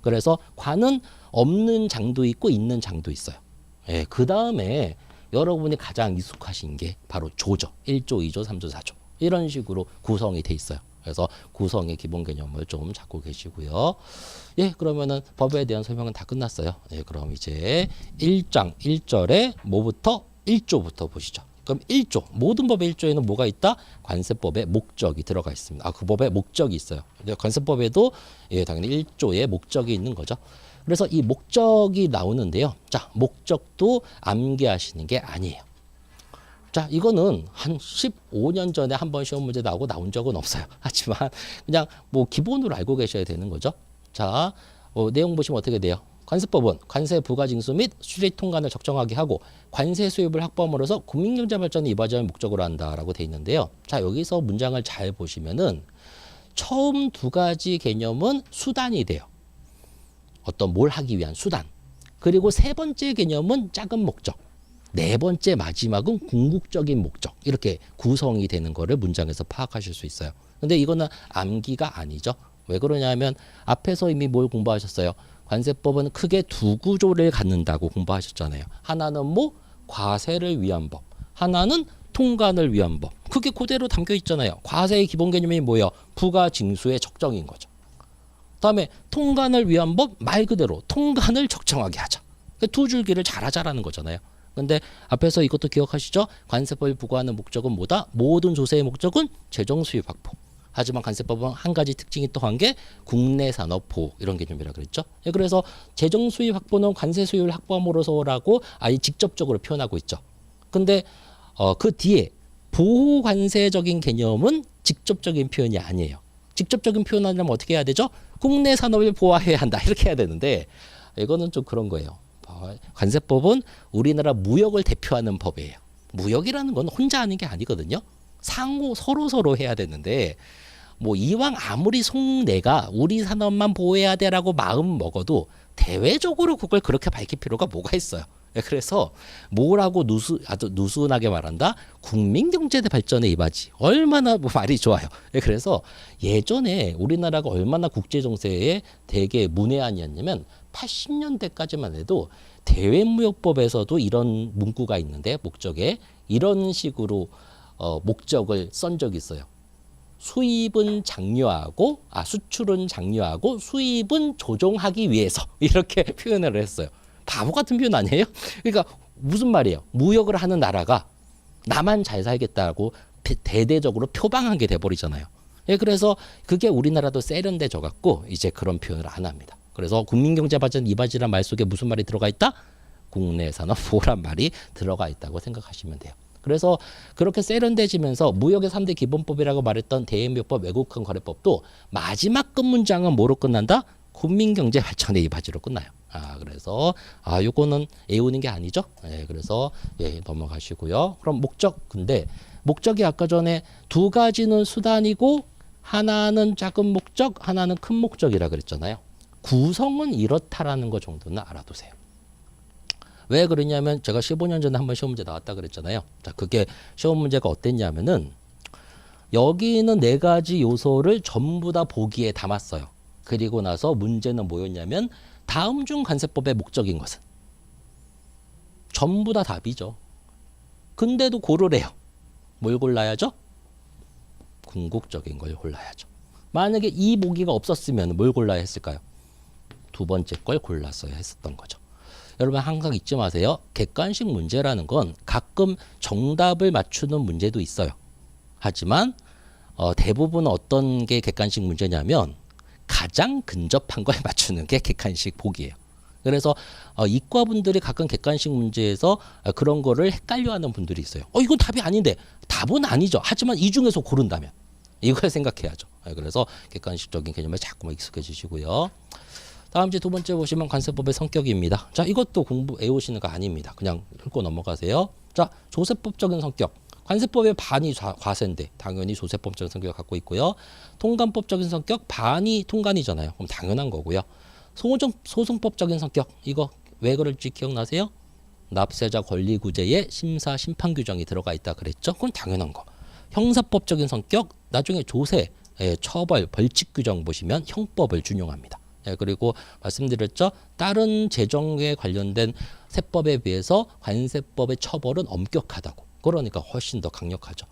그래서 관은 없는 장도 있고 있는 장도 있어요. 예, 그 다음에 여러분이 가장 익숙하신 게 바로 조죠. 1조, 2조, 3조, 4조. 이런 식으로 구성이 돼 있어요. 그래서 구성의 기본 개념을 좀 잡고 계시고요. 예, 그러면은 법에 대한 설명은 다 끝났어요. 예, 그럼 이제 1장 1절에 뭐부터? 1조부터 보시죠. 그럼 1조, 모든 법의 1조에는 뭐가 있다? 관세법의 목적이 들어가 있습니다. 그 법에 목적이 있어요. 관세법에도 예, 당연히 1조에 목적이 있는 거죠. 그래서 이 목적이 나오는데요. 자, 목적도 암기하시는 게 아니에요. 자, 이거는 한 15년 전에 한 번 시험 문제 나오고 나온 적은 없어요. 하지만 그냥 뭐 기본으로 알고 계셔야 되는 거죠. 자, 내용 보시면 어떻게 돼요? 관세법은 관세 부가징수 및 수수입 통관을 적정하게 하고 관세 수입을 확보함으로써 국민경제 발전에 이바지하는 목적으로 한다라고 돼 있는데요. 자, 여기서 문장을 잘 보시면은 처음 두 가지 개념은 수단이 돼요. 어떤 뭘 하기 위한 수단. 그리고 세 번째 개념은 작은 목적. 네 번째 마지막은 궁극적인 목적. 이렇게 구성이 되는 거를 문장에서 파악하실 수 있어요. 근데 이거는 암기가 아니죠. 왜 그러냐면 앞에서 이미 뭘 공부하셨어요? 관세법은 크게 두 구조를 갖는다고 공부하셨잖아요. 하나는 뭐 과세를 위한 법, 하나는 통관을 위한 법. 그게 그대로 담겨 있잖아요. 과세의 기본 개념이 뭐예요? 부가징수의 적정인 거죠. 다음에 통관을 위한 법, 말 그대로 통관을 적정하게 하자. 두 줄기를 잘하자라는 거잖아요. 근데 앞에서 이것도 기억하시죠? 관세법이 부과하는 목적은 뭐다? 모든 조세의 목적은 재정 수입 확보. 하지만 관세법은 한 가지 특징이 또 한 게 국내 산업 보호 이런 개념이라 그랬죠. 그래서 재정 수입 확보는 관세 수입을 확보함으로써라고 아예 직접적으로 표현하고 있죠. 근데 그 뒤에 보호 관세적인 개념은 직접적인 표현이 아니에요. 직접적인 표현하려면 어떻게 해야 되죠? 국내 산업을 보호해야 한다 이렇게 해야 되는데 이거는 좀 그런 거예요. 관세법은 우리나라 무역을 대표하는 법이에요. 무역이라는 건 혼자 하는 게 아니거든요. 상호 서로 해야 되는데 뭐 이왕 아무리 속내가 우리 산업만 보호해야 되라고 마음 먹어도 대외적으로 그걸 그렇게 밝힐 필요가 뭐가 있어요. 그래서 뭐라고 아주 누수하게 말한다? 국민경제 발전에 이바지. 얼마나 말이 좋아요. 그래서 예전에 우리나라가 얼마나 국제정세에 되게 문외한이었냐면 80년대까지만 해도 대외무역법에서도 이런 문구가 있는데 목적에 이런 식으로 목적을 쓴 적이 있어요. 수입은 장려하고 수출은 장려하고 수입은 조정하기 위해서 이렇게 표현을 했어요. 바보 같은 표현 아니에요? 그러니까 무슨 말이에요? 무역을 하는 나라가 나만 잘 살겠다고 대대적으로 표방하게 돼버리잖아요. 그래서 그게 우리나라도 세련돼져 갖고 이제 그런 표현을 안 합니다. 그래서 국민경제 발전 이바지란 말 속에 무슨 말이 들어가 있다? 국내 산업 보호란 말이 들어가 있다고 생각하시면 돼요. 그래서 그렇게 세련돼지면서 무역의 3대 기본법이라고 말했던 대외무역법, 외국환 거래법도 마지막 끝 문장은 뭐로 끝난다? 국민경제 발전의 이바지로 끝나요. 그래서 요거는 애우는 게 아니죠. 그래서 넘어가시고요. 그럼 목적, 근데 목적이 아까 전에 두 가지는 수단이고 하나는 작은 목적, 하나는 큰 목적이라 그랬잖아요. 구성은 이렇다라는 거 정도는 알아두세요. 왜 그러냐면 제가 15년 전에 한번 시험 문제 나왔다 그랬잖아요. 자, 그게 시험 문제가 어땠냐면은 여기는 네 가지 요소를 전부 다 보기에 담았어요. 그리고 나서 문제는 뭐였냐면 다음 중 관세법의 목적인 것은 전부 다 답이죠. 근데도 고르래요. 뭘 골라야죠? 궁극적인 걸 골라야죠. 만약에 이 보기가 없었으면 뭘 골라야 했을까요? 두 번째 걸 골랐어야 했었던 거죠. 여러분 항상 잊지 마세요. 객관식 문제라는 건 가끔 정답을 맞추는 문제도 있어요. 하지만 대부분 어떤 게 객관식 문제냐면 가장 근접한 걸 맞추는 게 객관식 보기예요. 그래서 이과분들이 가끔 객관식 문제에서 그런 거를 헷갈려하는 분들이 있어요. 이건 답이 아닌데. 답은 아니죠. 하지만 이 중에서 고른다면 이걸 생각해야죠. 그래서 객관식적인 개념에 자꾸만 익숙해지시고요. 다음 주 두 번째 보시면 관세법의 성격입니다. 자, 이것도 공부 애우시는 거 아닙니다. 그냥 훑고 넘어가세요. 자, 조세법적인 성격. 관세법의 반이 과세인데 당연히 조세법적인 성격을 갖고 있고요. 통관법적인 성격, 반이 통관이잖아요. 그럼 당연한 거고요. 소송법적인 성격, 이거 왜 그럴지 기억나세요? 납세자 권리구제에 심사 심판 규정이 들어가 있다 그랬죠? 그건 당연한 거. 형사법적인 성격, 나중에 조세, 처벌, 벌칙 규정 보시면 형법을 준용합니다. 예, 그리고 말씀드렸죠. 다른 재정에 관련된 세법에 비해서 관세법의 처벌은 엄격하다고. 그러니까 훨씬 더 강력하죠.